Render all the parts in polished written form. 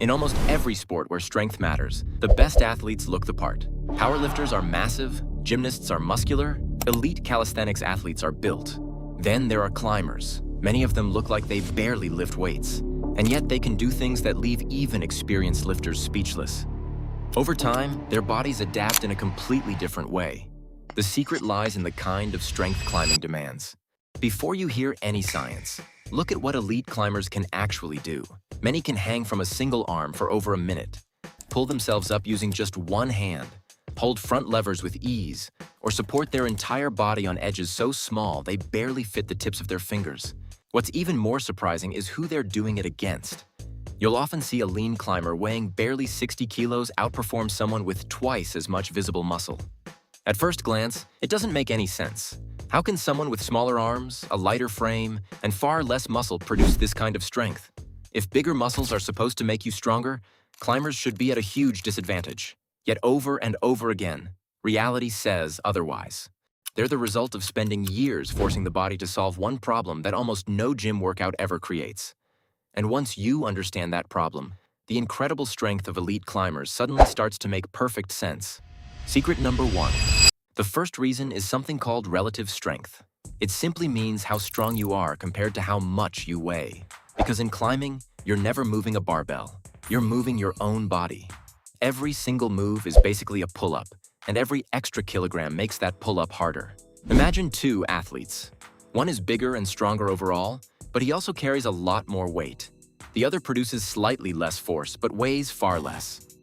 In almost every sport where strength matters, the best athletes look the part. Powerlifters are massive, gymnasts are muscular, elite calisthenics athletes are built. Then there are climbers. Many of them look like they barely lift weights, and yet they can do things that leave even experienced lifters speechless. Over time, their bodies adapt in a completely different way. The secret lies in the kind of strength climbing demands. Before you hear any science, look at what elite climbers can actually do. Many can hang from a single arm for over a minute, pull themselves up using just one hand, hold front levers with ease, or support their entire body on edges so small they barely fit the tips of their fingers. What's even more surprising is who they're doing it against. You'll often see a lean climber weighing barely 60 kilos outperform someone with twice as much visible muscle. At first glance, it doesn't make any sense. How can someone with smaller arms, a lighter frame, and far less muscle produce this kind of strength? If bigger muscles are supposed to make you stronger, climbers should be at a huge disadvantage. Yet over and over again, reality says otherwise. They're the result of spending years forcing the body to solve one problem that almost no gym workout ever creates. And once you understand that problem, the incredible strength of elite climbers suddenly starts to make perfect sense. Secret number 1. The first reason is something called relative strength. It simply means how strong you are compared to how much you weigh. Because in climbing, you're never moving a barbell. You're moving your own body. Every single move is basically a pull-up, and every extra kilogram makes that pull-up harder. Imagine two athletes. One is bigger and stronger overall, but he also carries a lot more weight. The other produces slightly less force, but weighs far less.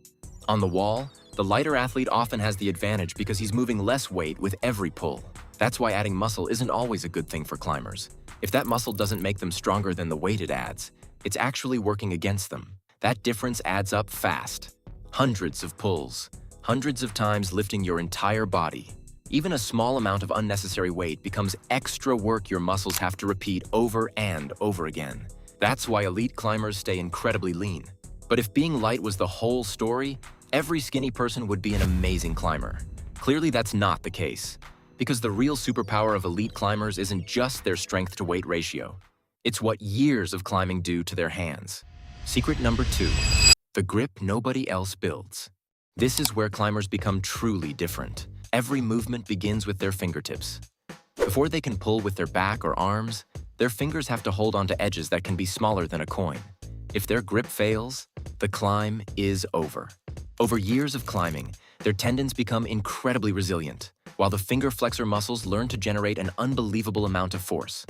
On the wall, the lighter athlete often has the advantage because he's moving less weight with every pull. That's why adding muscle isn't always a good thing for climbers. If that muscle doesn't make them stronger than the weight it adds, it's actually working against them. That difference adds up fast. Hundreds of pulls, hundreds of times lifting your entire body. Even a small amount of unnecessary weight becomes extra work your muscles have to repeat over and over again. That's why elite climbers stay incredibly lean. But if being light was the whole story, every skinny person would be an amazing climber. Clearly that's not the case, because the real superpower of elite climbers isn't just their strength-to-weight ratio. It's what years of climbing do to their hands. Secret number 2. The grip nobody else builds. This is where climbers become truly different. Every movement begins with their fingertips. Before they can pull with their back or arms, their fingers have to hold onto edges that can be smaller than a coin. If their grip fails, the climb is over. Over years of climbing, their tendons become incredibly resilient, while the finger flexor muscles learn to generate an unbelievable amount of force.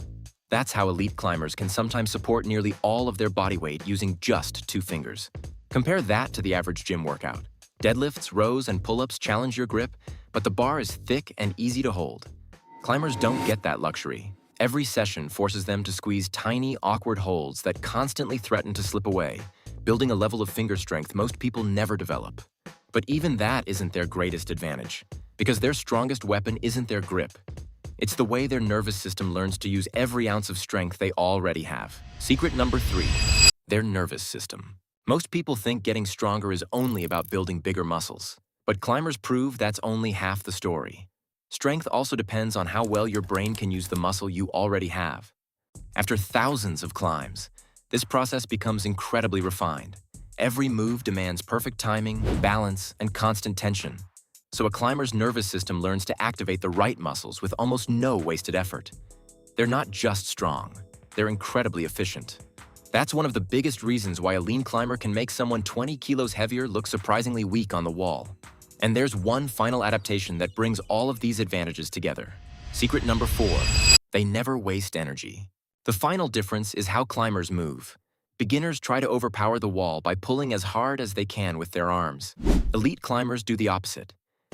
That's how elite climbers can sometimes support nearly all of their body weight using just 2 fingers. Compare that to the average gym workout. Deadlifts, rows, and pull-ups challenge your grip, but the bar is thick and easy to hold. Climbers don't get that luxury. Every session forces them to squeeze tiny, awkward holds that constantly threaten to slip away, building a level of finger strength most people never develop. But even that isn't their greatest advantage, because their strongest weapon isn't their grip. It's the way their nervous system learns to use every ounce of strength they already have. Secret number 3. Their nervous system. Most people think getting stronger is only about building bigger muscles, but climbers prove that's only half the story. Strength also depends on how well your brain can use the muscle you already have. After thousands of climbs, this process becomes incredibly refined. Every move demands perfect timing, balance, and constant tension. So a climber's nervous system learns to activate the right muscles with almost no wasted effort. They're not just strong, they're incredibly efficient. That's one of the biggest reasons why a lean climber can make someone 20 kilos heavier look surprisingly weak on the wall. And there's one final adaptation that brings all of these advantages together. Secret number 4. They never waste energy. The final difference is how climbers move. Beginners try to overpower the wall by pulling as hard as they can with their arms. Elite climbers do the opposite.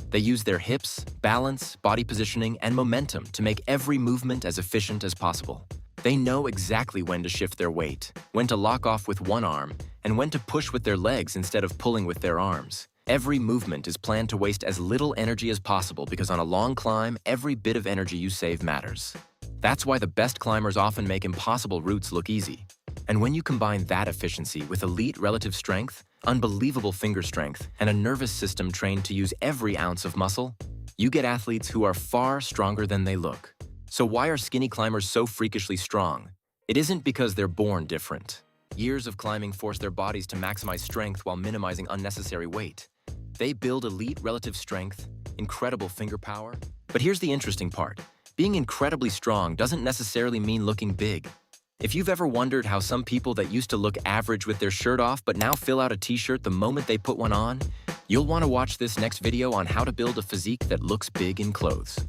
They use their hips, balance, body positioning, and momentum to make every movement as efficient as possible. They know exactly when to shift their weight, when to lock off with one arm, and when to push with their legs instead of pulling with their arms. Every movement is planned to waste as little energy as possible because on a long climb, every bit of energy you save matters. That's why the best climbers often make impossible routes look easy. And when you combine that efficiency with elite relative strength, unbelievable finger strength, and a nervous system trained to use every ounce of muscle, you get athletes who are far stronger than they look. So why are skinny climbers so freakishly strong? It isn't because they're born different. Years of climbing force their bodies to maximize strength while minimizing unnecessary weight. They build elite relative strength, incredible finger power. But here's the interesting part. Being incredibly strong doesn't necessarily mean looking big. If you've ever wondered how some people that used to look average with their shirt off but now fill out a t-shirt the moment they put one on, you'll want to watch this next video on how to build a physique that looks big in clothes.